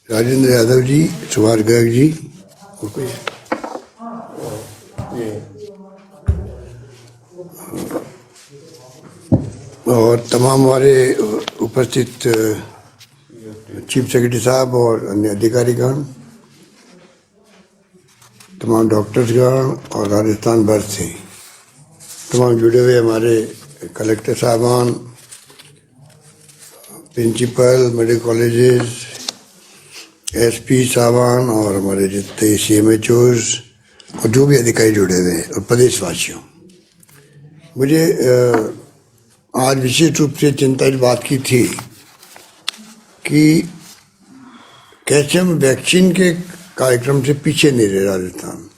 राजेंद्र यादव जी, सुभाष गर्ग जी और कोई और तमाम हमारे उपस्थित चीफ सेक्रेटरी साहब और अन्य अधिकारीगण, तमाम डॉक्टर्सगण और राजस्थान भर से तमाम जुड़े हुए हमारे कलेक्टर साहबान, प्रिंसिपल, मेडिकल कॉलेजेस, एसपी साहबान और हमारे जितने CMHOs और जो भी अधिकारी जुड़े हुए हैं और प्रदेशवासियों, मुझे आज विशेष रूप से चिंता इस बात की थी कि कैसे हम वैक्सीन के कार्यक्रम से पीछे नहीं रहे राजस्थान।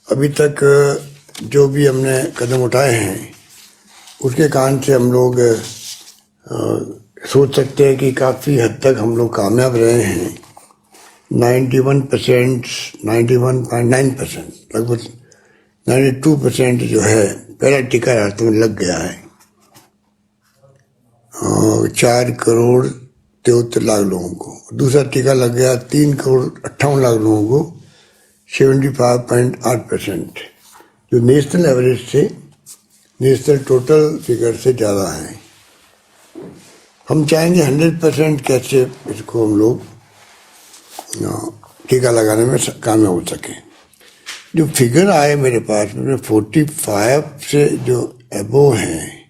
अभी तक जो भी हमने कदम उठाए हैं उसके कारण से हम लोग सोच सकते हैं कि काफ़ी हद तक हम लोग कामयाब रहे हैं। 91%, 91.9%, लगभग 92% जो है पहला टीका रास्ते में लग गया है। 4,73,00,000 लोगों को दूसरा टीका लग गया, 3,58,00,000 लोगों को, 75.8%, जो नेशनल एवरेज से, नेशनल टोटल फिगर से ज़्यादा है। हम चाहेंगे 100% कैसे इसको हम लोग टीका लगाने में कामयाब हो सके। जो फिगर आए मेरे पास में 45 से जो एबो हैं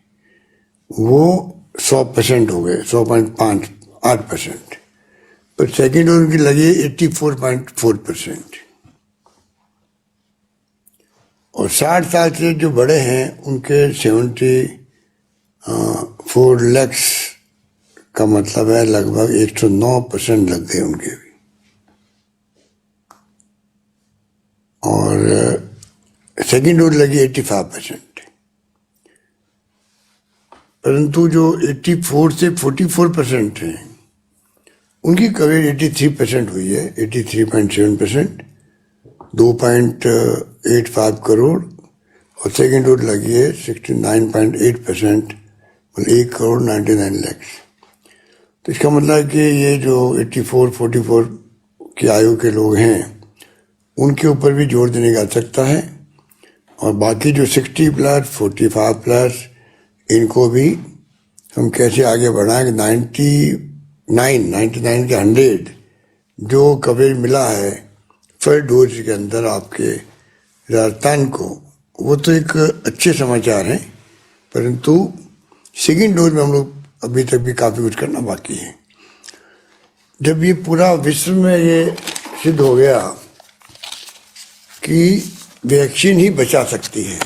वो 100% हो गए, 100.58%, पर सेकेंड डोज की लगी 84.4%। और 60 साल से जो बड़े हैं उनके 74 लाख का मतलब है लगभग 109% लग गए उनके भी। और सेकेंड डोज लगी 85%, परंतु जो 84 से 44% हैं उनकी कवरेज 83% हुई है, 83.7%, 2.85 करोड़, और सेकेंड डोज लगी है 69.8%, मतलब 1,99,00,000। तो इसका मतलब है कि ये जो 44 की आयु के लोग हैं उनके ऊपर भी जोर देने की आवश्यकता है, और बाकी जो 60 प्लस, 45 प्लस, इनको भी हम कैसे आगे बढ़ाएं कि 99 के 100 जो कवरेज मिला है फर्स्ट डोज के अंदर आपके राजस्थान को, वो तो एक अच्छे समाचार हैं, परंतु सेकेंड डोज में हम लोग अभी तक भी काफ़ी कुछ करना बाकी है। जब ये पूरा विश्व में ये सिद्ध हो गया कि वैक्सीन ही बचा सकती है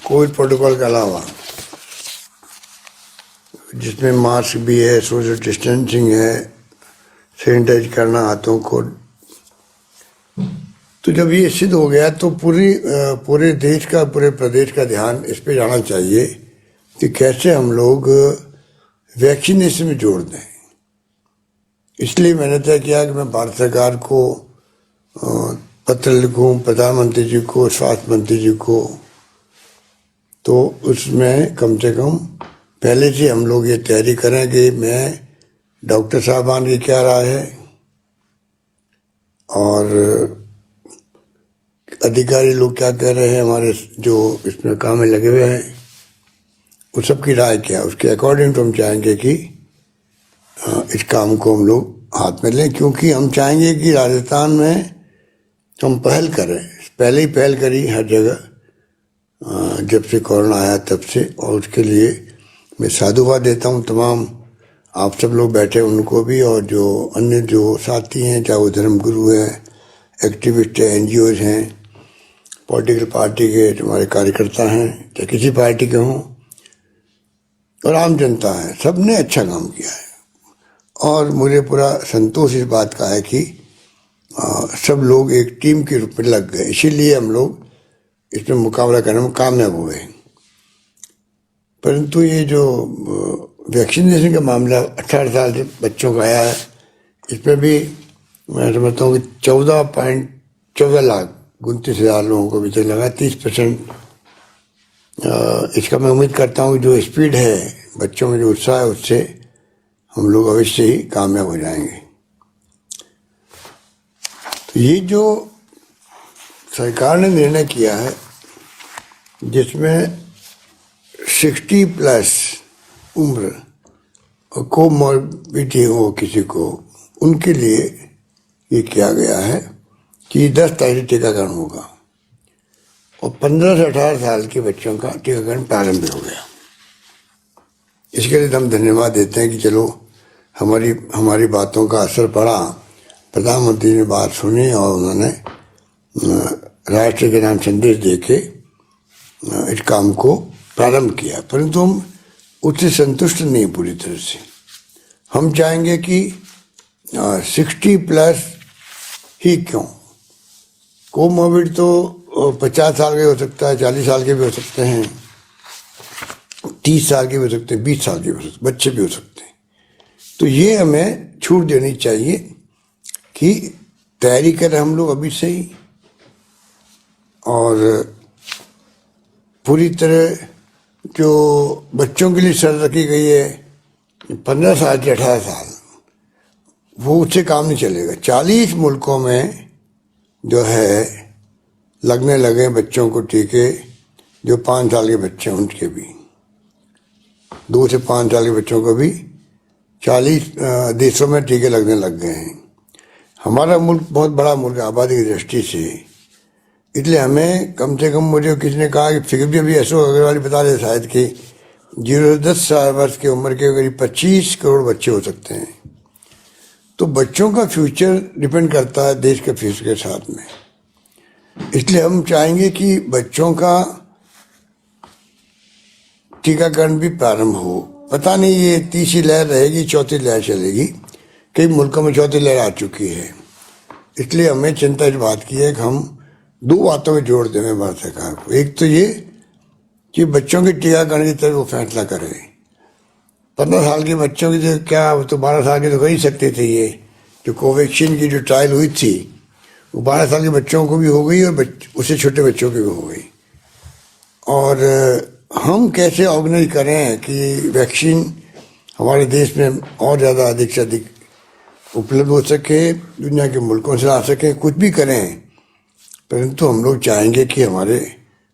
कोविड प्रोटोकॉल के अलावा, जिसमें मास्क भी है, सोशल डिस्टेंसिंग है, सैनिटाइज करना हाथों को, तो जब ये सिद्ध हो गया तो पूरे देश का, पूरे प्रदेश का ध्यान इस पे जाना चाहिए कि कैसे हम लोग वैक्सीनेशन में जोड़ दें। इसलिए मैंने तय किया कि मैं भारत सरकार को पत्र लिखूं, प्रधानमंत्री जी को, स्वास्थ्य मंत्री जी को, तो उसमें कम से कम पहले से हम लोग ये तैयारी करें कि मैं डॉक्टर साहबान की क्या राय है और अधिकारी लोग क्या कह रहे हैं, हमारे जो इसमें काम में लगे हुए हैं उस सब की राय क्या, उसके अकॉर्डिंग तो हम चाहेंगे कि इस काम को हम लोग हाथ में लें, क्योंकि हम चाहेंगे कि राजस्थान में हम पहल करें। पहले ही पहल करी हर जगह जब से कोरोना आया तब से, और उसके लिए मैं साधुवाद देता हूँ तमाम आप सब लोग बैठे उनको भी, और जो अन्य जो साथी हैं, चाहे वो धर्मगुरु हैं, एक्टिविस्ट हैं, NGOs हैं, पॉलिटिकल पार्टी के हमारे कार्यकर्ता हैं, चाहे किसी पार्टी के हों, और आम जनता है, सब ने अच्छा काम किया है। और मुझे पूरा संतोष इस बात का है कि सब लोग एक टीम के रूप में लग गए, इसीलिए हम लोग इसमें मुकाबला करने में कामयाब हुए। परंतु ये जो वैक्सीनेशन का मामला 18 साल से बच्चों का आया है, इस पर भी मैं समझता हूँ कि 14,29,29,000 लोगों को अभी तक लगा, 30%। इसका मैं उम्मीद करता हूँ जो स्पीड है, बच्चों में जो उत्साह है, उससे हम लोग अवश्य ही कामयाब हो जाएंगे। ये जो सरकार ने निर्णय किया है जिसमें 60+ उम्र और कोमॉर्बिडिटी हो किसी को, उनके लिए ये किया गया है कि 10 तारीख से टीकाकरण होगा और 15 से 18 साल के बच्चों का टीकाकरण प्रारंभ हो गया। इसके लिए हम धन्यवाद देते हैं कि चलो हमारी बातों का असर पड़ा। प्रधानमंत्री ने बात सुनी और उन्होंने राष्ट्र के नाम संदेश देके इस काम को प्रारंभ किया, परंतु हम उससे संतुष्ट नहीं पूरी तरह से। हम चाहेंगे कि 60+ ही क्यों, कोमॉर्बिड तो 50 साल के हो सकता है, 40 साल के भी हो सकते हैं, 30 साल के भी हो सकते हैं, 20 साल के भी हो सकते हैं, बच्चे भी हो सकते हैं। तो ये हमें छूट देनी चाहिए कि तैयारी करें हम लोग अभी से ही और पूरी तरह जो बच्चों के लिए शर्त रखी गई है 15 साल से 18 साल, वो उससे काम नहीं चलेगा। 40 मुल्कों में जो है लगने लगे बच्चों को टीके, जो 5 साल के बच्चे हैं उनके भी, 2 से 5 साल के बच्चों को भी 40 देशों में टीके लगने लग गए हैं। हमारा मुल्क बहुत बड़ा मुल्क है आबादी की दृष्टि से, इसलिए हमें कम से कम, मुझे किसी ने कहा कि फिगर भी अभी अशोक अग्रवाल बता रहे शायद कि 0 से 10 वर्ष की उम्र के करीब 25 करोड़ बच्चे हो सकते हैं। तो बच्चों का फ्यूचर डिपेंड करता है देश के फ्यूचर के साथ में, इसलिए हम चाहेंगे कि बच्चों का टीकाकरण भी प्रारंभ हो। पता नहीं ये तीसरी लहर रहेगी, चौथी लहर चलेगी, कई मुल्कों में चौथी लहर आ चुकी है। इसलिए हमें चिंता इस बात की है कि हम 2 बातों में जोड़ दें भारत सरकार को। एक तो ये कि बच्चों के टीकाकरण की तरफ वो फैसला करे। 15 साल के बच्चों की जो क्या, वो तो 12 साल के तो कर ही सकते थे। ये जो कोवैक्सीन की जो ट्रायल हुई थी वो 12 साल के बच्चों को भी हो गई और उससे छोटे बच्चों की भी हो गई। और हम कैसे ऑर्गेनाइज करें कि वैक्सीन हमारे देश में और ज़्यादा अधिक से अधिक उपलब्ध हो सके, दुनिया के मुल्कों से आ सके, कुछ भी करें, परंतु हम लोग चाहेंगे कि हमारे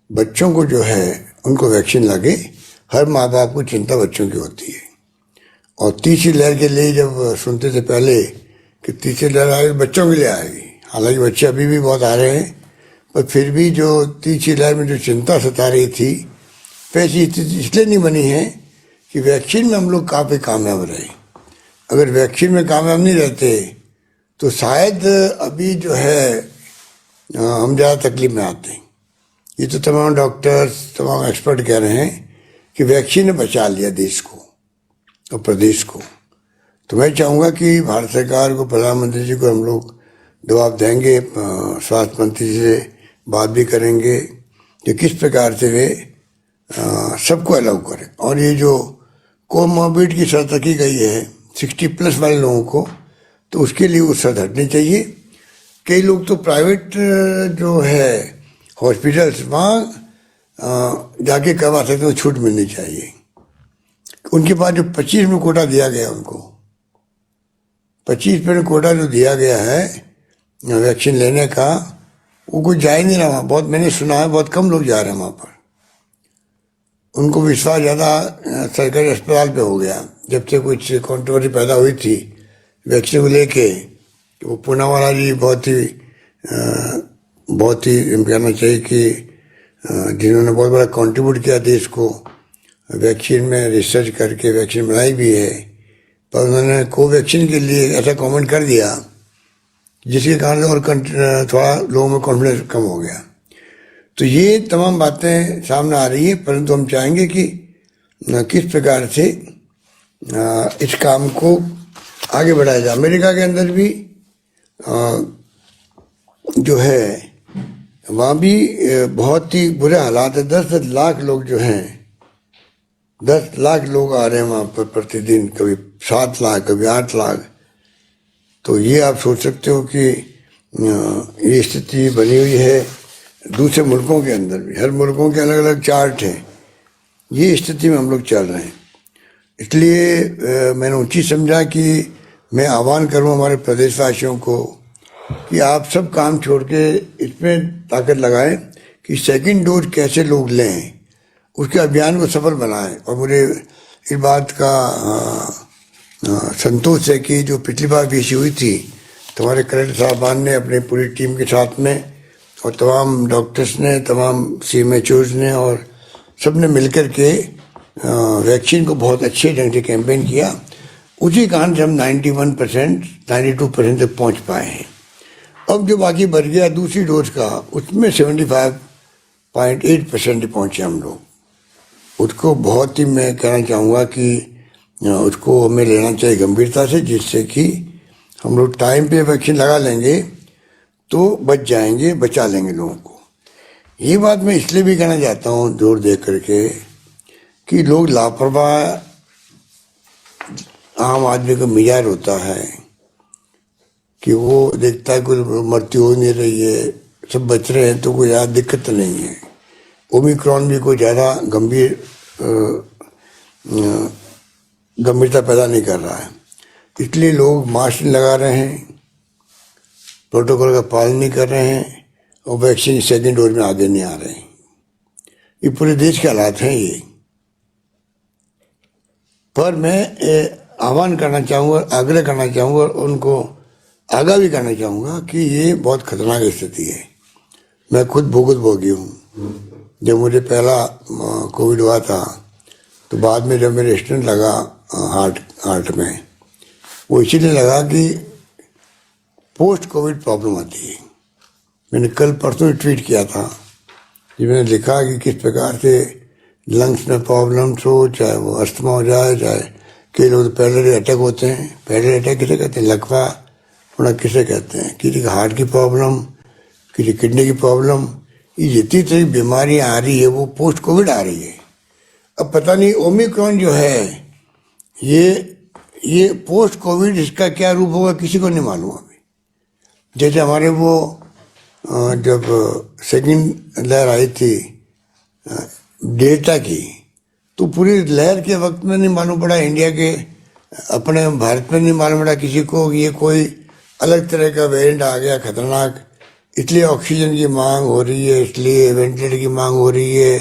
बच्चों को जो है उनको वैक्सीन लगे। हर माँ बाप को चिंता बच्चों की होती है। और तीसरी लहर के लिए जब सुनते थे पहले कि तीसरी लहर आएगी बच्चों के लिए आएगी, हालांकि बच्चे अभी भी बहुत आ रहे हैं, पर फिर भी जो तीसरी लहर में जो चिंता सता रही थी, वैसी स्थिति इसलिए नहीं बनी है कि वैक्सीन में हम लोग काफ़ी कामयाब रहे। अगर वैक्सीन में कामयाब नहीं रहते तो शायद अभी जो है हम ज़्यादा तकलीफ में आते हैं। ये तो तमाम डॉक्टर्स, तमाम एक्सपर्ट कह रहे हैं कि वैक्सीन ने बचा लिया देश को और प्रदेश को। तो मैं चाहूँगा कि भारत सरकार को, प्रधानमंत्री जी को हम लोग दबाव देंगे, स्वास्थ्य मंत्री से बात भी करेंगे कि किस प्रकार से वे सबको अलाउ करें। और ये जो कोमॉर्बिड की शर्त रखी गई है 60+ वाले लोगों को, तो उसके लिए वो शर्त हटनी चाहिए। कई लोग तो प्राइवेट जो है हॉस्पिटल्स, वहाँ जाके करवा सकते हैं, छूट मिलनी चाहिए। उनके पास जो 25 में कोटा दिया गया, उनको 25 में कोटा जो दिया गया है वैक्सीन लेने का, वो कुछ जा ही नहीं रहा वहाँ। बहुत मैंने सुना है बहुत कम लोग जा रहे हैं वहाँ पर। उनको विश्वास ज़्यादा सरकारी अस्पताल पे हो गया जब से कुछ कंट्रोवर्सी पैदा हुई थी वैक्सीन को लेके। वो पूनावाला जी बहुत ही कहना चाहिए कि जिन्होंने बहुत बड़ा कंट्रीब्यूट किया देश को वैक्सीन में, रिसर्च करके वैक्सीन बनाई भी है, पर उन्होंने कोवैक्सीन के लिए ऐसा कमेंट कर दिया जिसके कारण और थोड़ा लोगों में कॉन्फिडेंस कम हो गया। तो ये तमाम बातें सामने आ रही है, परंतु हम चाहेंगे कि किस प्रकार से इस काम को आगे बढ़ाया जाए। अमेरिका के अंदर भी जो है वहाँ भी बहुत ही बुरे हालात है। 10 लाख लोग जो हैं, 10 लाख लोग आ रहे हैं वहाँ पर प्रतिदिन, कभी 7 लाख, कभी 8 लाख। तो ये आप सोच सकते हो कि ये स्थिति बनी हुई है दूसरे मुल्कों के अंदर भी। हर मुल्कों के अलग अलग चार्ट हैं। ये स्थिति में हम लोग चल रहे हैं। इसलिए मैंने उचित समझा कि मैं आह्वान करूं हमारे प्रदेशवासियों को, कि आप सब काम छोड़ के इसमें ताकत लगाएं कि सेकंड डोज कैसे लोग लें, उसके अभियान को सफल बनाएं। और मुझे इस बात का संतोष है कि जो पिछली बार भी इश्यू हुई थी तो हमारे कलेक्टर साहबान ने अपनी पूरी टीम के साथ में और तमाम डॉक्टर्स ने, तमाम CMHOs ने और सब ने मिलकर के वैक्सीन को बहुत अच्छे ढंग से कैंपेन किया। उसी कारण से हम 91%, 92% तक पहुंच पाए हैं। अब जो बाकी बच गया दूसरी डोज का, उसमें 75.8% पहुंचे हम लोग। उसको बहुत ही मैं कहना चाहूँगा कि उसको हमें लेना चाहिए गंभीरता से, जिससे कि हम लोग टाइम पे वैक्सीन लगा लेंगे तो बच जाएंगे, बचा लेंगे लोगों को। ये बात मैं इसलिए भी कहना चाहता हूँ जोर दे करके कि लोग लापरवाह, आम आदमी का मिजाज होता है कि वो देखता है कोई मृत्यु हो नहीं रही है, सब बच रहे हैं तो कोई ज़्यादा दिक्कत नहीं है। ओमिक्रॉन भी कोई ज़्यादा गंभीरता पैदा नहीं कर रहा है, इसलिए लोग मास्क नहीं लगा रहे हैं, प्रोटोकॉल का पालन नहीं कर रहे हैं और वैक्सीन सेकेंड डोज में आगे नहीं आ रहे हैं। ये पूरे देश के हालात हैं ये। पर मैं आह्वान करना चाहूँगा, आग्रह करना चाहूँगा और उनको आगाह भी करना चाहूँगा कि ये बहुत खतरनाक स्थिति है। मैं खुद भोगी हूँ। जब मुझे पहला कोविड हुआ था तो बाद में जब मेरे स्टेंट लगा हार्ट में, वो इसीलिए लगा कि पोस्ट कोविड प्रॉब्लम आती है। मैंने कल परसों ट्वीट किया था कि मैंने लिखा कि किस प्रकार से लंग्स में प्रॉब्लम्स हो, चाहे वो अस्थमा हो जाए, चाहे कई लोग पैरेलल अटैक होते हैं। पैरेलल अटैक किसे कहते हैं? लकवा होना किसे कहते हैं? किसी का हार्ट की प्रॉब्लम, किसी किडनी की प्रॉब्लम, ये जितनी तरह की बीमारियाँ आ रही है वो पोस्ट कोविड आ रही है। अब पता नहीं ओमिक्रॉन जो है ये पोस्ट कोविड इसका क्या रूप होगा किसी को नहीं मालूम अभी। जैसे हमारे वो जब सेकंड लहर आई थी डेल्टा की, तो पूरी लहर के वक्त में नहीं मालूम पड़ा इंडिया के, अपने भारत में नहीं मालूम पड़ा किसी को कि ये कोई अलग तरह का वेरिएंट आ गया खतरनाक। इसलिए ऑक्सीजन की मांग हो रही है, इसलिए वेंटिलेटर की मांग हो रही है,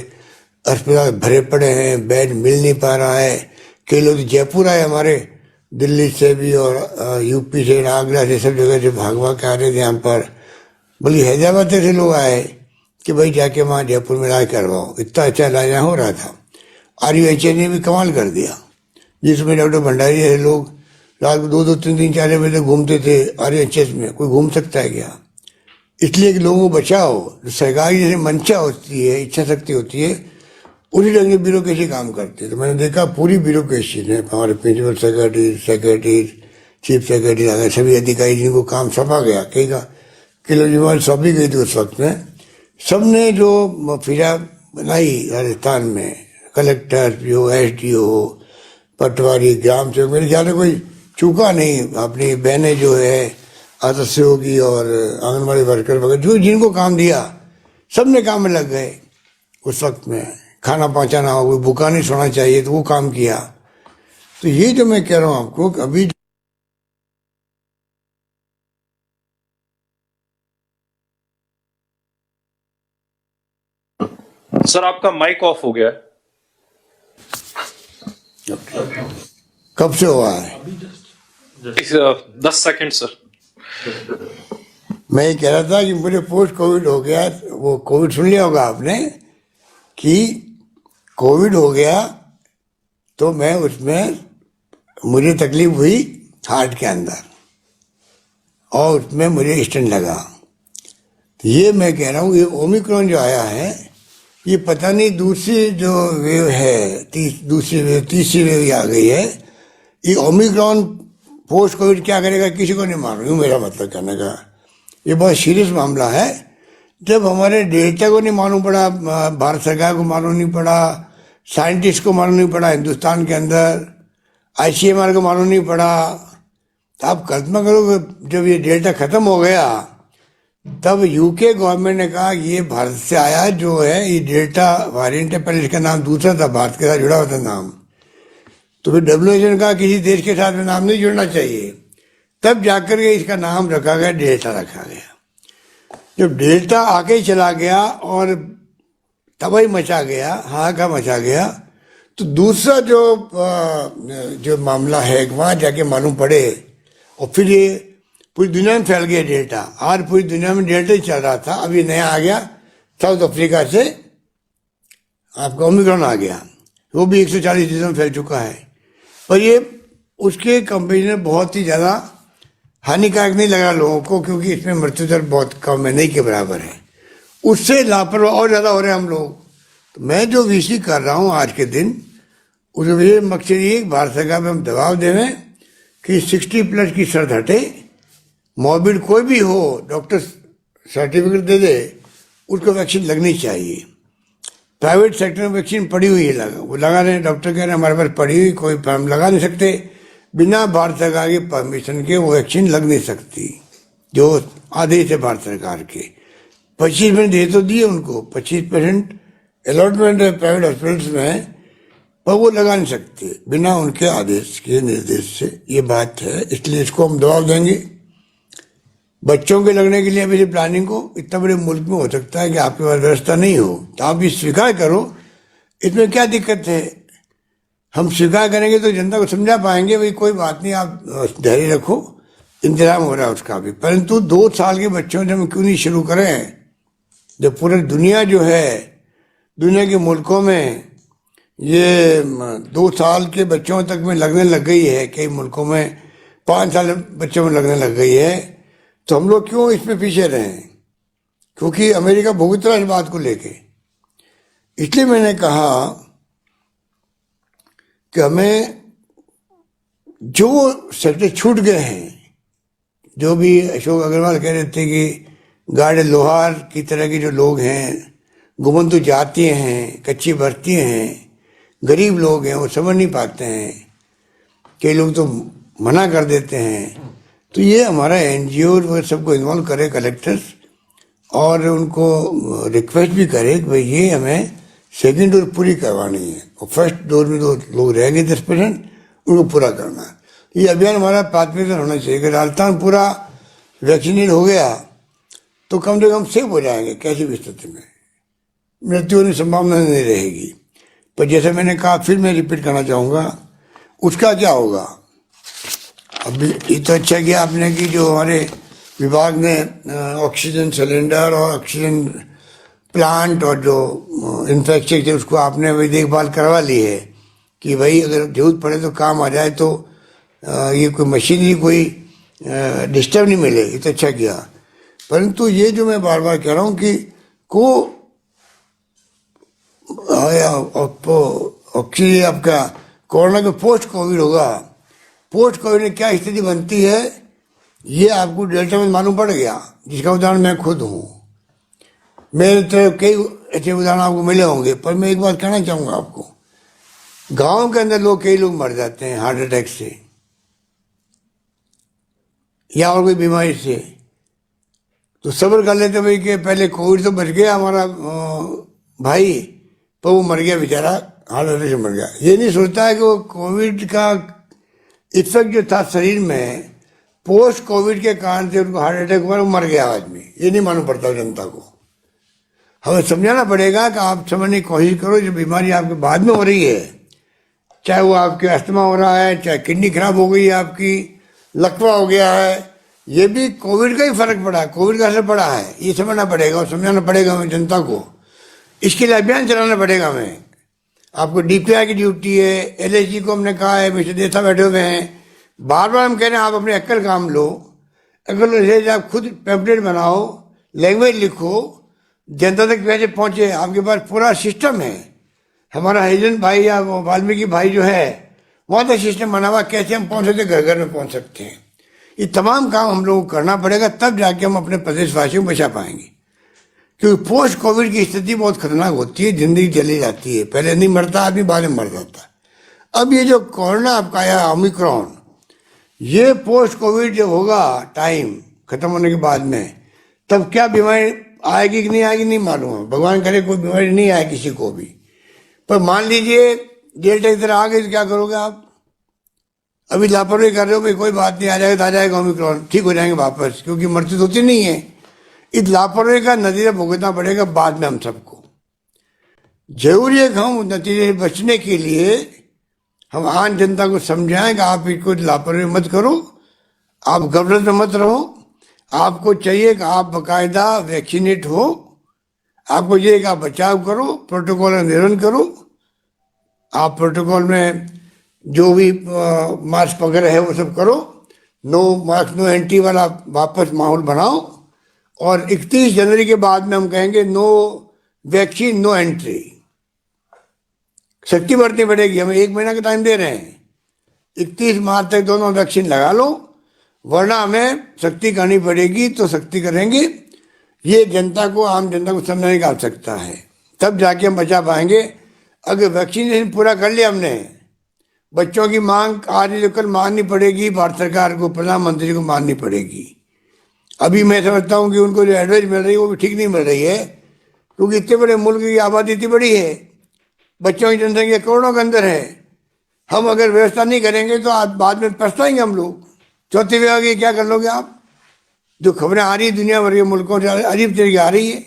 अस्पताल भरे पड़े हैं, बेड मिल नहीं पा रहा है। कई लोग जयपुर आए हमारे, दिल्ली से भी और यूपी से, आगरा से, सब जगह से भाग के आ रहे थे यहाँ पर। बल्कि हैदराबाद से लोग आए कि भाई जाके वहाँ जयपुर में इलाज करवाओ। इतना अच्छा इलाज यहाँ हो रहा था। RUHA ने भी कमाल कर दिया, जिसमें डॉक्टर भंडारी जैसे लोग रात को 2-2, 3-3, 4 बजे तक घूमते थे RUHS में। कोई घूम सकता है क्या? इसलिए कि लोगों को बचाओ। जो सरकार की जैसे मंशा होती है, इच्छा शक्ति होती है, उसी ढंग की ब्यूरोक्रेसी काम करती है। तो मैंने देखा पूरी ब्यूरोक्रेसी ने, हमारे प्रिंसिपल सेक्रेटरी, चीफ सेक्रेटरी, सभी अधिकारी जिनको काम सौंपा गया, कई लोग जिम्मेवारी सौंपी गई थी उस वक्त में, सब ने जो फिजा बनाई राजस्थान में, कलेक्टर PO, SDO, पटवारी, ग्राम सेवक, मेरे ख्याल में कोई चूका नहीं। अपनी बहनें जो है आदर्श होगी और आंगनबाड़ी वर्कर वगैरह जो जिनको काम दिया, सब ने काम में लग गए। उस वक्त में खाना पहुंचाना हो, कोई भूखा नहीं सोना चाहिए तो वो काम किया। तो ये जो मैं कह रहा हूँ आपको, अभी सर आपका माइक ऑफ हो गया है। कब से हुआ है? 10 सेकंड सर। मैं ये कह रहा था कि मुझे पोस्ट कोविड हो गया। वो कोविड सुन लिया होगा आपने कि कोविड हो गया तो मैं उसमें मुझे तकलीफ हुई हार्ट के अंदर और उसमें मुझे स्टेंट लगा। तो ये मैं कह रहा हूँ, ये ओमिक्रॉन जो आया है, ये पता नहीं दूसरी जो वेव है, तीसरी वेव आ गई है। ये ओमिक्रॉन पोस्ट कोविड क्या करेगा किसी को नहीं मालूम, मेरा मतलब कहने का। ये बहुत सीरियस मामला है। जब हमारे डेल्टा को नहीं मालूम पड़ा, भारत सरकार को मालूम नहीं पड़ा, साइंटिस्ट को मालूम नहीं पड़ा हिंदुस्तान के अंदर, ICMR को मालूम नहीं पड़ा, तो आप कल्पना करो जब ये डेल्टा खत्म हो गया तब UK गवर्नमेंट ने कहा ये भारत से आया जो है, ये डेल्टा वेरिएंट है। पहले इसका नाम दूसरा था, भारत के साथ जुड़ा हुआ था नाम। तो फिर WHO ने कहा किसी देश के साथ में नाम नहीं जुड़ना चाहिए। तब जाकर के इसका नाम रखा गया, डेल्टा रखा गया। जब डेल्टा आके ही चला गया और तबाही मचा गया, हाहाकार मचा गया, तो दूसरा जो मामला है वहाँ जाके मालूम पड़े, और फिर ये पूरी दुनिया में फैल गया डेल्टा। आज पूरी दुनिया में डेल्टा ही चल रहा था, अब ये नया आ गया साउथ अफ्रीका से, आपका ओमिक्रॉन आ गया, वो भी 140 देशों में फैल चुका है। पर ये उसके कंपेरिजन में बहुत ही ज़्यादा हानिकारक नहीं लगा लोगों को, क्योंकि इसमें मृत्यु दर बहुत कम है, नहीं के बराबर है। उससे लापरवाह और ज़्यादा हो रहे हैं हम लोग। तो मैं जो वीसी कर रहा हूँ आज के दिन, उसमें ये मकसद ये भारत सरकार पर हम दबाव देवें कि 60+ की शर्त हटे, मॉर्बिड कोई भी हो डॉक्टर सर्टिफिकेट दे दे, उसको वैक्सीन लगनी चाहिए। प्राइवेट सेक्टर में वैक्सीन पड़ी हुई है, वो लगा रहे हैं, डॉक्टर कह रहे हैं हमारे पास पड़ी हुई, कोई हम लगा नहीं सकते, बिना भारत सरकार के परमिशन के वो वैक्सीन लग नहीं सकती, जो आदेश है भारत सरकार के। 25% दे तो दिए उनको, 25% अलॉटमेंट है प्राइवेट हॉस्पिटल्स में, पर वो लगा नहीं सकते बिना उनके आदेश के, निर्देश से। ये बात है, इसलिए इसको हम दबाव देंगे। बच्चों के लगने के लिए मेरी प्लानिंग को, इतना बड़े मुल्क में हो सकता है कि आपके पास व्यवस्था नहीं हो, तो आप भी स्वीकार करो, इसमें क्या दिक्कत है। हम स्वीकार करेंगे तो जनता को समझा पाएंगे, भाई कोई बात नहीं, आप धैर्य रखो, इंतजाम हो रहा है उसका भी। परंतु 2 साल के बच्चों से हम क्यों नहीं शुरू करें, जब पूरी दुनिया जो है, दुनिया के मुल्कों में ये 2 साल के बच्चों तक में लगने लग गई है, कई मुल्कों में 5 साल बच्चों में लगने लग गई है, तो हम लोग क्यों इसमें पीछे रहें। क्योंकि अमेरिका भुगत रहा है इस बात को लेके। इसलिए मैंने कहा कि हमें जो सेक्टर छूट गए हैं, जो भी अशोक अग्रवाल कह रहे थे कि गाड़े लोहार की तरह के जो लोग हैं, गुमंतु जातियाँ हैं, कच्ची बस्तियाँ हैं, गरीब लोग हैं, वो समझ नहीं पाते हैं, कई लोग तो मना कर देते हैं। तो ये हमारा एनजीओ वो सबको इन्वॉल्व करे, कलेक्टर्स, और उनको रिक्वेस्ट भी करे कि भाई ये हमें सेकेंड डोज पूरी करवानी है, और फर्स्ट डोज में तो लोग रह गए 10%, उनको पूरा करना है। ये अभियान हमारा प्राथमिकता होना चाहिए कि राजस्थान पूरा वैक्सीनेट हो गया तो कम से कम सेफ हो जाएंगे, कैसी भी स्थिति में मृत्यु होने की संभावना नहीं रहेगी। पर जैसे मैंने कहा, फिर मैं रिपीट करना चाहूँगा, उसका क्या होगा। अभी ये तो अच्छा किया आपने कि जो हमारे विभाग ने ऑक्सीजन सिलेंडर और ऑक्सीजन प्लांट और जो इंफ्रास्ट्रक्चर, उसको आपने वही देखभाल करवा ली है कि भाई अगर जरूरत पड़े तो काम आ जाए, तो ये कोई मशीनरी कोई डिस्टर्ब नहीं मिले। ये तो अच्छा किया। परंतु ये जो मैं बार बार कह रहा हूँ कि ऑक्सीजन आपका कोरोना के पोस्ट कोविड होगा, पोस्ट कोविड में क्या स्थिति बनती है, ये आपको डेल्टा में मालूम पड़ गया, जिसका उदाहरण मैं खुद हूँ। मेरे तो कई ऐसे उदाहरण आपको मिले होंगे, पर मैं एक बात कहना चाहूँगा आपको, गांव के अंदर कई लोग मर जाते हैं हार्ट अटैक से या और कोई बीमारी से, तो सब्र कर लेते भाई कि पहले कोविड तो बच गया हमारा भाई, पर वो मर गया बेचारा, हार्ट अटैक से मर गया। ये नहीं सोचता है कि वो कोविड का इफेक्ट जो था शरीर में, पोस्ट कोविड के कारण से उनको हार्ट अटैक हुआ, वो मर गया आदमी। ये नहीं मालूम पड़ता जनता को। हमें समझाना पड़ेगा कि आप समझने की कोशिश करो, जो बीमारी आपके बाद में हो रही है, चाहे वो आपके अस्थमा हो रहा है, चाहे किडनी खराब हो गई है आपकी, लकवा हो गया है, ये भी कोविड का ही फर्क पड़ा है, कोविड का असर पड़ा है। ये समझना पड़ेगा और समझाना पड़ेगा हमें जनता को। इसके लिए अभियान चलाना पड़ेगा हमें। आपको डीपीआई की ड्यूटी है, एलएसजी को हमने कहा है, मिस्टर देसा बैठे हुए हैं, बार बार हम कह रहे हैं आप अपने अक्कल काम लो, अगर आप खुद पैम्पलेट बनाओ, लैंग्वेज लिखो, जनता तक कैसे पहुंचे। आपके पास पूरा सिस्टम है। हमारा हरिजन भाई या वाल्मीकि भाई जो है, वहाँ तक सिस्टम बना हुआ, कैसे हम पहुँच सकते, घर घर में पहुँच सकते हैं। ये तमाम काम हम लोगों को करना पड़ेगा, तब जाके हम अपने प्रदेशवासियों को बचा पाएंगे। क्योंकि पोस्ट कोविड की स्थिति बहुत खतरनाक होती है, जिंदगी चली जाती है, पहले नहीं मरता आदमी, बाद में मर जाता। अब ये जो कोरोना आपका आया ओमिक्रॉन, ये पोस्ट कोविड जब होगा, टाइम खत्म होने के बाद में, तब क्या बीमारी आएगी कि नहीं आएगी नहीं मालूम है। भगवान करे कोई बीमारी नहीं आए किसी को भी, पर मान लीजिए डेल्टा की तरह आ गई तो क्या करोगे आप? अभी लापरवाही कर रहे हो भाई, कोई बात नहीं, आ जाएगा तो आ जाएगा ओमिक्रॉन, ठीक हो जाएंगे वापस, क्योंकि मृत्यु तो होती नहीं है। इस लापरवाही का नतीजा भुगतना पड़ेगा बाद में हम सबको। जरूरी है कि हम नतीजे से बचने के लिए हम आम जनता को समझाएं कि आप इसको लापरवाही मत करो, आप गफलत में मत रहो। आपको चाहिए कि आप बाकायदा वैक्सीनेट हो, आपको ये कि आप बचाव करो, प्रोटोकॉल का निर्वहन करो। आप प्रोटोकॉल में जो भी मास्क वगैरह है वो सब करो, नो मास्क नो एंट्री वाला वापस माहौल बनाओ। और 31 जनवरी के बाद में हम कहेंगे नो वैक्सीन नो एंट्री। सख्ती बरतनी पड़ेगी, हमें 1 महीना का टाइम दे रहे हैं, 31 मार्च तक दोनों वैक्सीन लगा लो, वरना हमें सख्ती करनी पड़ेगी। तो सख्ती करेंगे, ये जनता को, आम जनता को समझाने की आवश्यकता है, तब जाके हम बचा पाएंगे। अगर वैक्सीनेशन पूरा कर लिया हमने, बच्चों की मांग आज जो कल माननी पड़ेगी, भारत सरकार को, प्रधानमंत्री को माननी पड़ेगी। अभी मैं समझता हूँ कि उनको जो एडवाइस मिल रही है वो भी ठीक नहीं मिल रही है, क्योंकि इतने बड़े मुल्क की आबादी इतनी बड़ी है, बच्चों की जनसंख्या करोड़ों के अंदर है। हम अगर व्यवस्था नहीं करेंगे तो आज बाद में पछताएंगे हम लोग। चौथी विभाग की क्या कर लोगे आप? जो खबरें आ रही है दुनिया भर के मुल्कों से अजीब तरीके आ रही है,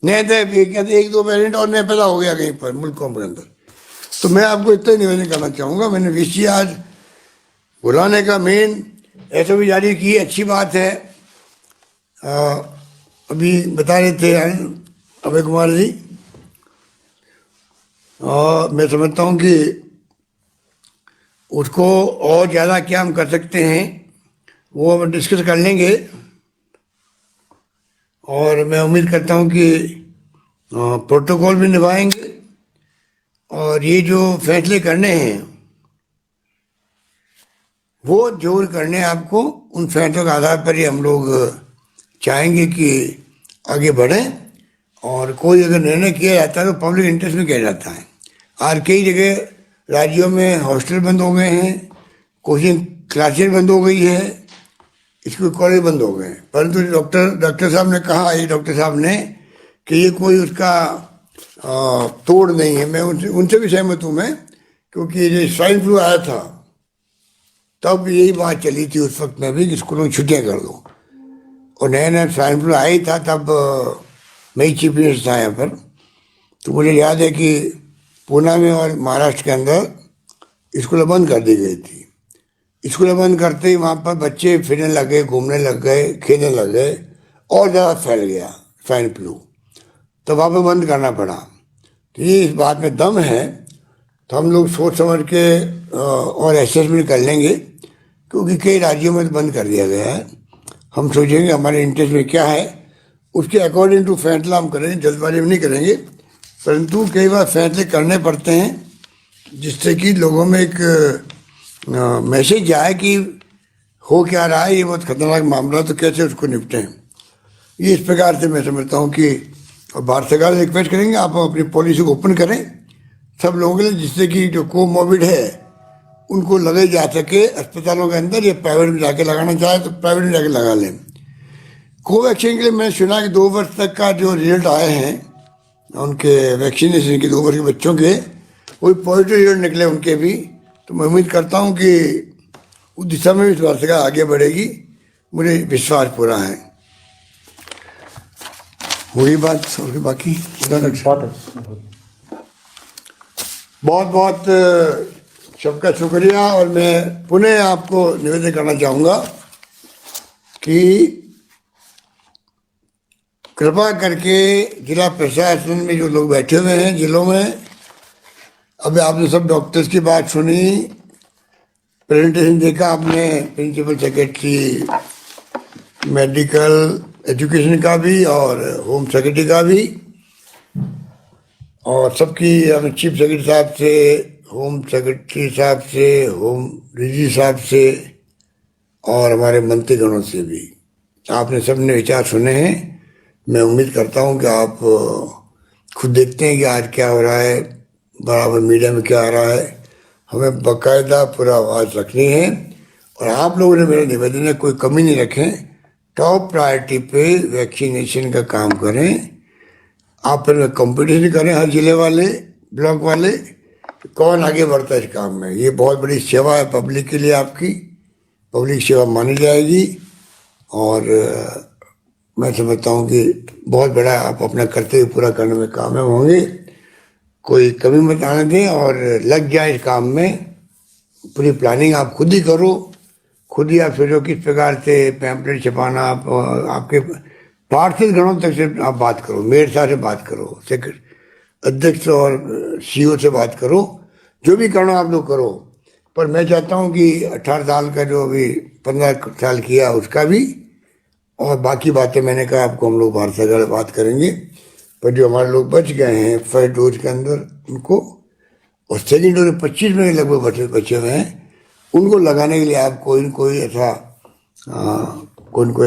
नए कहते 1-2 पेरेंट और नए पैदा हो गया कहीं पर मुल्कों के अंदर। तो मैं आपको इतना ही निवेदन करना चाहूँगा, मैंने विषय आज बुलाने का मेन ऐसा भी जारी की, अच्छी बात है। अभी बता रहे थे अभय कुमार जी, और मैं समझता हूँ कि उसको और ज़्यादा क्या हम कर सकते हैं वो हम डिस्कस कर लेंगे। और मैं उम्मीद करता हूँ कि प्रोटोकॉल भी निभाएंगे, और ये जो फैसले करने हैं वो जरूर करने आपको, उन फैसलों के आधार पर ही हम लोग चाहेंगे कि आगे बढ़ें। और कोई अगर निर्णय किया जाता है तो पब्लिक इंटरेस्ट में किया जाता है। आज कई जगह राज्यों में हॉस्टल बंद हो गए हैं, कोचिंग क्लासेज बंद हो गई है, स्कूल कॉलेज बंद हो गए हैं, परंतु डॉक्टर साहब ने कहा, ये डॉक्टर साहब ने, कि ये कोई उसका तोड़ नहीं है। मैं उनसे भी सहमत हूँ मैं, क्योंकि जो स्वाइन फ्लू आया था तब यही बात चली थी उस वक्त में भी कि स्कूलों में छुट्टियाँ कर दो, और नया नया स्वाइन फ्लू आया ही था तब। मैं चीफ मिनिस्टर था यहाँ पर, तो मुझे याद है कि पूना में और महाराष्ट्र के अंदर स्कूलें बंद कर दी गई थी। स्कूलें बंद करते ही वहाँ पर बच्चे फिरने लग गए, घूमने लग गए, खेलने लग गए, और ज़्यादा फैल गया स्वाइन फ्लू, तो वहाँ पर बंद करना पड़ा। तो ये इस बात में दम है, तो हम लोग सोच समझ के और असेसमेंट कर लेंगे, क्योंकि कई राज्यों में तो बंद कर दिया गया है। हम सोचेंगे हमारे इंटरेस्ट में क्या है, उसके अकॉर्डिंग टू फैसला हम करेंगे, जल्दबाजी में नहीं करेंगे। परंतु कई बार फैसले करने पड़ते हैं जिससे कि लोगों में एक मैसेज जाए कि हो क्या रहा है, ये बहुत खतरनाक मामला, तो कैसे उसको निपटें। ये इस प्रकार से मैं समझता हूँ कि भारत सरकार से रिक्वेस्ट करेंगे आप अपनी पॉलिसी को ओपन करें सब लोगों के लिए, जिससे कि जो कोमॉर्बिड है उनको लगे जा सके अस्पतालों के अंदर, या प्राइवेट में जाके लगाना चाहे तो प्राइवेट में जाके लगा लें। कोवैक्सीन के लिए मैंने सुना कि 2 वर्ष तक का जो रिजल्ट आए हैं उनके वैक्सीनेशन के, 2 वर्ष के बच्चों के, वो पॉजिटिव रिजल्ट निकले उनके भी। तो मैं उम्मीद करता हूँ कि उस दिशा में भी भारत सरकार आगे बढ़ेगी, मुझे विश्वास पूरा है। वही बात और बाकी बहुत बहुत सबका शुक्रिया। और मैं पुनः आपको निवेदन करना चाहूँगा कि कृपा करके जिला प्रशासन में जो लोग बैठे हुए हैं जिलों में, अभी आपने सब डॉक्टर्स की बात सुनी, प्रेजेंटेशन देखा आपने, प्रिंसिपल सेक्रेटरी मेडिकल एजुकेशन का भी और होम सेक्रेटरी का भी, और सबकी हमें चीफ सेक्रेटरी साहब से, होम सेक्रेटरी साहब से, होम डीजी साहब से, और हमारे मंत्रीगणों से भी आपने सबने विचार सुने हैं। मैं उम्मीद करता हूं कि आप खुद देखते हैं कि आज क्या हो रहा है, बराबर मीडिया में क्या आ रहा है। हमें बाकायदा पूरा आवाज़ रखनी है, और आप लोगों ने मेरा निवेदन है कोई कमी नहीं रखें, टॉप प्रायोरिटी पे वैक्सीनेशन का काम करें। आप फिर कंपटीशन करें हर जिले वाले, ब्लॉक वाले, कौन आगे बढ़ता है इस काम में। ये बहुत बड़ी सेवा है पब्लिक के लिए, आपकी पब्लिक सेवा मानी जाएगी। और मैं समझता हूँ कि बहुत बड़ा आप अपना कर्तव्य पूरा करने में कामयाब होंगे। कोई कमी मत आने दें और लग जाए इस काम में। पूरी प्लानिंग आप खुद ही करो, खुद ही आप सोचो किस प्रकार से पैम्पलेट छपाना। आप आपके पार्षद गणों तक से आप बात करो, मेयर साहब से बात करो, अध्यक्ष और सीईओ से बात करो, जो भी करना आप लोग करो। पर मैं चाहता हूँ कि 18 साल का जो अभी 15 साल किया उसका भी, और बाकी बातें मैंने कहा आपको हम लोग बाहर से बात करेंगे। पर जो हमारे लोग बच गए हैं फर्स्ट डोज के अंदर उनको, और सेकेंड डोज 25 में लगभग बचे हुए हैं, उनको लगाने के लिए आप कोई न कोई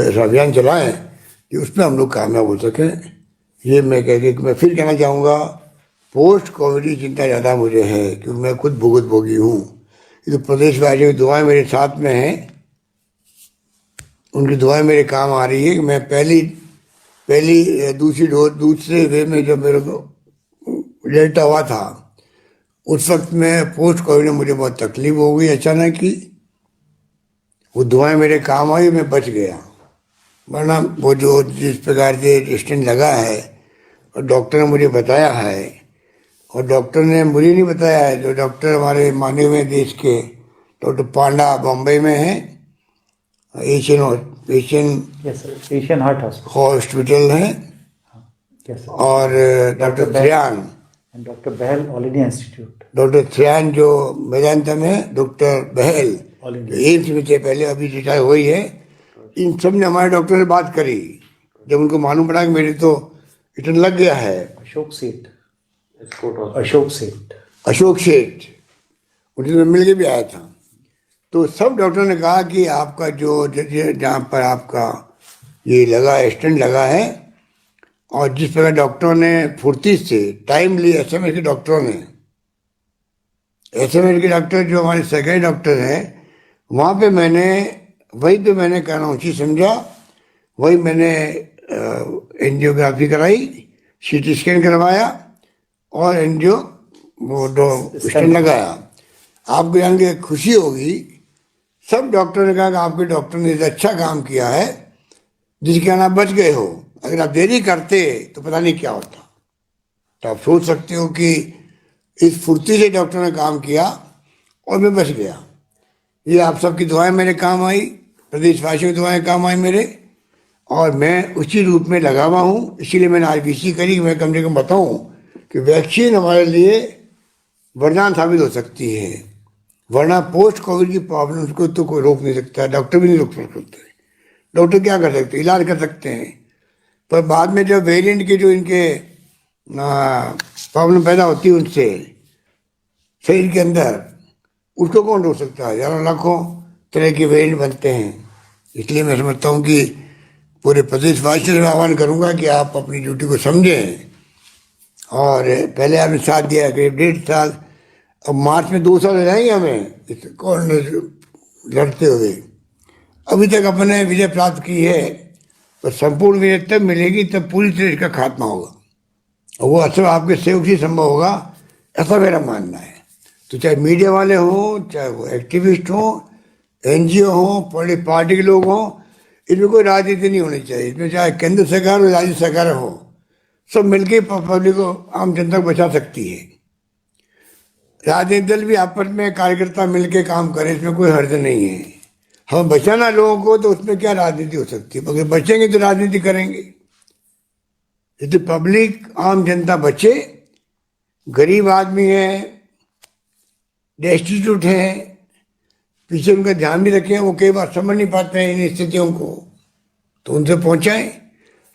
ऐसा अभियान चलाएं कि उसमें हम लोग कामयाब हो सकें। ये मैं मैं फिर कहना चाहूँगा, पोस्ट कोविड की चिंता ज़्यादा मुझे है क्योंकि मैं खुद भोगी हूँ। ये तो प्रदेशवासियों की दुआएं मेरे साथ में हैं, उनकी दुआएं मेरे काम आ रही है कि मैं दूसरे वे में जब मेरे को डेल्टा हुआ था उस वक्त में पोस्ट कोविड में मुझे बहुत तकलीफ हो गई अचानक ही। वो दुआएं मेरे काम आई, मैं बच गया। वरना वो जो जिस प्रकार से स्टेंट लगा है और डॉक्टर ने मुझे बताया है, और डॉक्टर ने मुझे नहीं बताया है, जो डॉक्टर हमारे माने हुए देश के डॉक्टर पांडा बॉम्बे में है, एशियन हार्ट हॉस्पिटल है, और डॉक्टर थ्रियान, डॉक्टर बहल ऑल इंडिया इंस्टीट्यूट, डॉक्टर थ्रियान जो मेदांता में, डॉक्टर बहल एम्स में थे पहले, अभी रिटायर हुई है। इन सब ने हमारे डॉक्टर से बात करी जब उनको मालूम पड़ा कि मेरे तो इतना लग गया है। अशोक सेठ उनसे मैं मिल के भी आया था। तो सब डॉक्टर ने कहा कि आपका जो जहाँ पर आपका ये लगा स्टेंट लगा है, और जिस प्रकार डॉक्टरों ने फुर्ती से टाइमली एसएमएस के डॉक्टरों ने, एसएमएस के डॉक्टर जो हमारे सरकारी डॉक्टर हैं, वहाँ पे वहीं पे मैंने कहना उचित समझा, वही मैंने एंजियोग्राफी कराई, सीटी स्कैन करवाया और स्टेंट लगाया। आपको जान के खुशी होगी, सब डॉक्टर ने कहा कि आपके डॉक्टर ने अच्छा काम किया है जिसके कारण आप बच गए हो। अगर आप देरी करते तो पता नहीं क्या होता। तो आप सोच सकते हो कि इस फुर्ती से डॉक्टर ने काम किया और मैं बच गया। ये आप सबकी दुआएं मेरे काम आई, प्रदेशवासियों की दुआएं काम आई मेरे, और मैं उसी रूप में लगा हुआ हूँ। इसीलिए मैंने आरबीसी करी कि मैं कम से कम बताऊँ कि वैक्सीन हमारे लिए वरदान साबित हो सकती है। वरना पोस्ट कोविड की प्रॉब्लम को तो कोई रोक नहीं सकता, डॉक्टर भी नहीं रोक सकते। डॉक्टर क्या कर सकते हैं? इलाज कर सकते हैं, पर बाद में जब वेरिएंट के जो इनके प्रॉब्लम पैदा होती है उनसे शरीर के अंदर, उसको कौन रोक सकता है? हजारों लाखों तरह के वेरिएंट बनते हैं। इसलिए मैं समझता हूँ कि पूरे प्रदेशवासियों से आह्वान करूँगा कि आप अपनी ड्यूटी को समझें। और पहले आपने साथ दिया करीब 1.5 साल, अब मार्च में 2 साल हो जाएंगे हमें कोरोना लड़ते हुए। अभी तक अपने विजय प्राप्त की है, पर संपूर्ण विजय तब मिलेगी तब पूरी तरह इसका खात्मा होगा, और वो असर आपके सहयोग से संभव होगा, ऐसा मेरा मानना है। तो चाहे मीडिया वाले हों, चाहे वो एक्टिविस्ट हों, एनजीओ हों, पार्टी के लोग हों, इसमें कोई राजनीति नहीं होनी चाहिए। इसमें चाहे केंद्र सरकार हो, राज्य सरकार हो, सब मिलकर पब्लिक को, आम जनता को बचा सकती है। राजनीतिक दल भी आपस में कार्यकर्ता मिलकर काम करें, इसमें कोई हर्ज नहीं है। हम बचाना लोगों को, तो उसमें क्या राजनीति हो सकती है? अगर बचेंगे तो राजनीति करेंगे। यदि पब्लिक, आम जनता बचे, गरीब आदमी है, डेस्टिट्यूट है, पीछे उनका ध्यान भी रखें, वो कई बार समझ नहीं पाते हैं इन स्थितियों को, तो उनसे पहुँचाएं।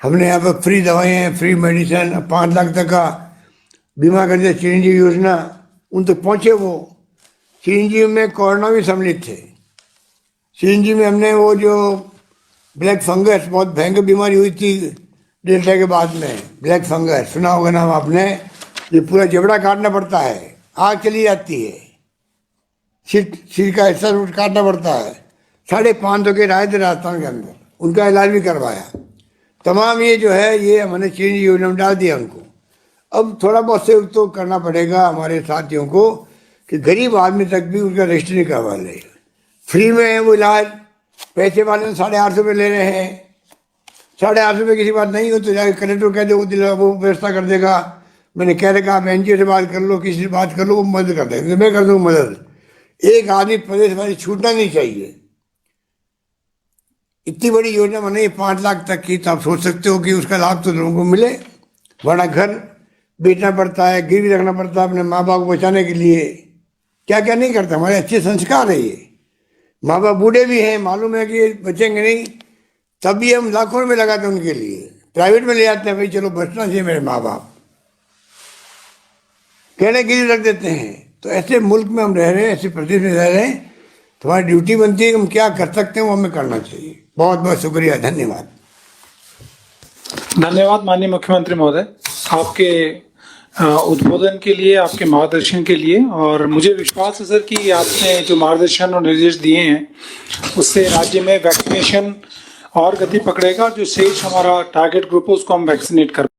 हमने यहाँ पर फ्री दवाएं, फ्री मेडिसिन, 5 लाख तक का बीमा कर दिया, चिरंजीवी योजना, उन तक पहुँचे वो। चिरंजीवी में कोरोना भी सम्मिलित थे। चिरंजीवी में हमने वो जो ब्लैक फंगस, बहुत भयंकर बीमारी हुई थी डेल्टा के बाद में, ब्लैक फंगस सुना होगा नाम आपने। ये पूरा जबड़ा काटना पड़ता है, आग चली जाती है, सिर का हिस्सा काटना पड़ता है। 550 के राय थे राजस्थान के अंदर, उनका इलाज भी करवाया। तमाम ये जो है ये हमने चिरंजीवी योजना में डाल दिया उनको। अब थोड़ा बहुत सहयोग तो करना पड़ेगा हमारे साथियों को, कि गरीब आदमी तक भी उसका रजिस्टर नहीं करवा रहे। फ्री में है वो इलाज, पैसे वाले 850 रुपये ले रहे हैं। 850 रुपये किसी बात नहीं हो तो जाके कलेक्टर कह दो, वो व्यवस्था कर देगा। मैंने कह रखा आप एनजीओ से बात कर लो, किसी से बात कर लो, वो मदद कर देंगे, मैं कर दूँ मदद। एक आदमी प्रदेश वाली छूटना नहीं चाहिए। इतनी बड़ी योजना बनाई 5 लाख तक की, तो आप सोच सकते हो कि उसका लाभ तो लोगों को मिले, वरना घर बेचना पड़ता है, गिरवी रखना पड़ता है अपने माँ बाप को बचाने के लिए। क्या क्या नहीं करता, हमारे अच्छे संस्कार है ये। माँ बाप बूढ़े भी हैं, मालूम है कि बचेंगे नहीं, तब भी हम लाखों रुपये लगाते हैं उनके लिए, प्राइवेट में ले जाते हैं, भाई चलो बचना चाहिए मेरे माँ बाप, कहने गिरवी रख देते हैं। तो ऐसे मुल्क में हम रह रहे हैं, ऐसे प्रदेश में रह रहे हैं, तो हमारी ड्यूटी बनती है कि हम क्या कर सकते हैं वो हमें करना चाहिए। बहुत बहुत शुक्रिया, धन्यवाद। धन्यवाद माननीय मुख्यमंत्री महोदय, आपके उद्बोधन के लिए, आपके मार्गदर्शन के लिए। और मुझे विश्वास है सर कि आपने जो मार्गदर्शन और निर्देश दिए हैं उससे राज्य में वैक्सीनेशन और गति पकड़ेगा। जो शेष हमारा टारगेट ग्रुप है उसको हम वैक्सीनेट कर